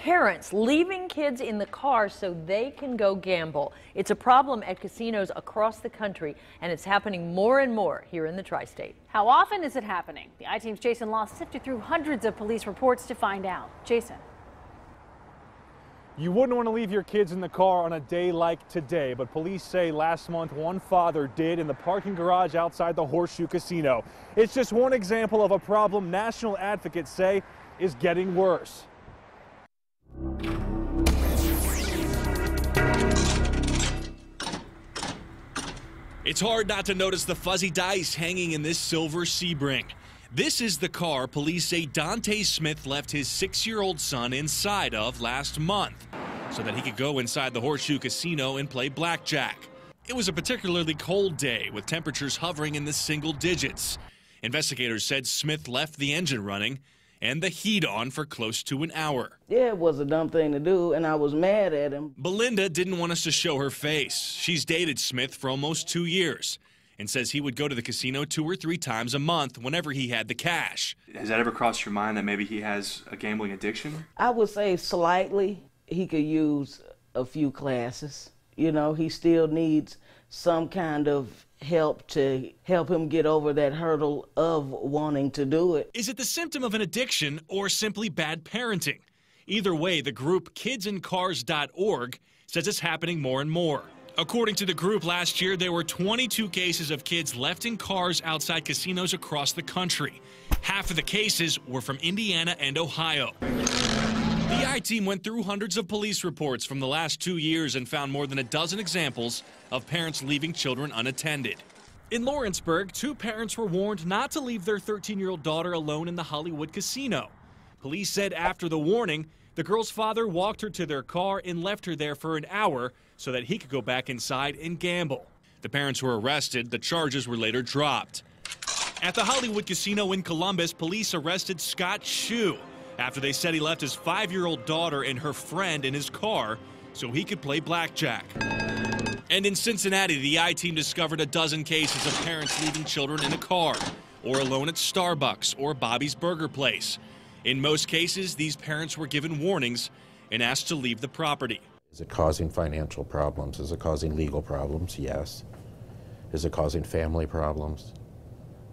Parents leaving kids in the car so they can go gamble. It's a problem at casinos across the country, and it's happening more and more here in the Tri-State. How often is it happening? The I-Team's Jason Law sifted through hundreds of police reports to find out. Jason. You wouldn't want to leave your kids in the car on a day like today, but police say last month one father did in the parking garage outside the Horseshoe Casino. It's just one example of a problem national advocates say is getting worse. It's hard not to notice the fuzzy dice hanging in this silver Sebring. This is the car police say Dante Smith left his 6-year-old son inside of last month so that he could go inside the Horseshoe Casino and play blackjack. It was a particularly cold day with temperatures hovering in the single digits. Investigators said Smith left the engine running and the heat on for close to an hour. Yeah, it was a dumb thing to do, and I was mad at him. Belinda didn't want us to show her face. She's dated Smith for almost 2 years and says he would go to the casino 2 or 3 times a month whenever he had the cash. Has that ever crossed your mind that maybe he has a gambling addiction? I would say slightly. He could use a few classes. You know, he still needs some kind of help to help him get over that hurdle of wanting to do it. Is it the symptom of an addiction or simply bad parenting? Either way, the group kidsincars.org says it's happening more and more. According to the group, last year there were 22 cases of kids left in cars outside casinos across the country. Half of the cases were from Indiana and Ohio. The I-Team went through hundreds of police reports from the last 2 years and found more than a dozen examples of parents leaving children unattended. In Lawrenceburg, 2 parents were warned not to leave their 13-year-old daughter alone in the Hollywood Casino. Police said after the warning, the girl's father walked her to their car and left her there for an hour so that he could go back inside and gamble. The parents were arrested. The charges were later dropped. At the Hollywood Casino in Columbus, police arrested Scott Shue after they said he left his 5-year-old daughter and her friend in his car so he could play blackjack. And in Cincinnati, the I-Team discovered a dozen cases of parents leaving children in a car or alone at Starbucks or Bobby's Burger Place. In most cases, these parents were given warnings and asked to leave the property. Is it causing financial problems? Is it causing legal problems? Yes. Is it causing family problems?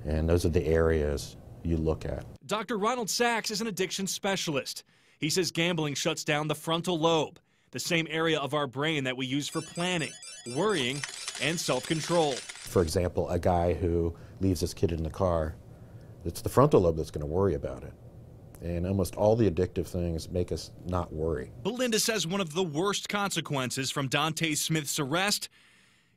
And those are the areas you look at. Dr. Ronald Sachs is an addiction specialist. He says gambling shuts down the frontal lobe, the same area of our brain that we use for planning, worrying, and self-control. For example, a guy who leaves his kid in the car, it's the frontal lobe that's going to worry about it. And almost all the addictive things make us not worry. Belinda says one of the worst consequences from Dante Smith's arrest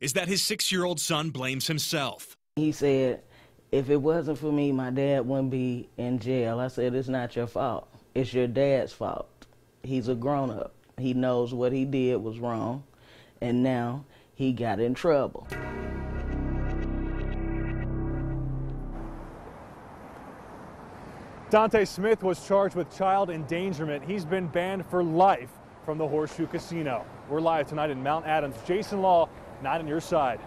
is that his 6-year-old son blames himself. He said, if it wasn't for me, my dad wouldn't be in jail. I said, it's not your fault. It's your dad's fault. He's a grown-up. He knows what he did was wrong, and now he got in trouble. Dante Smith was charged with child endangerment. He's been banned for life from the Horseshoe Casino. We're live tonight in Mount Adams. Jason Law, 9 on your side.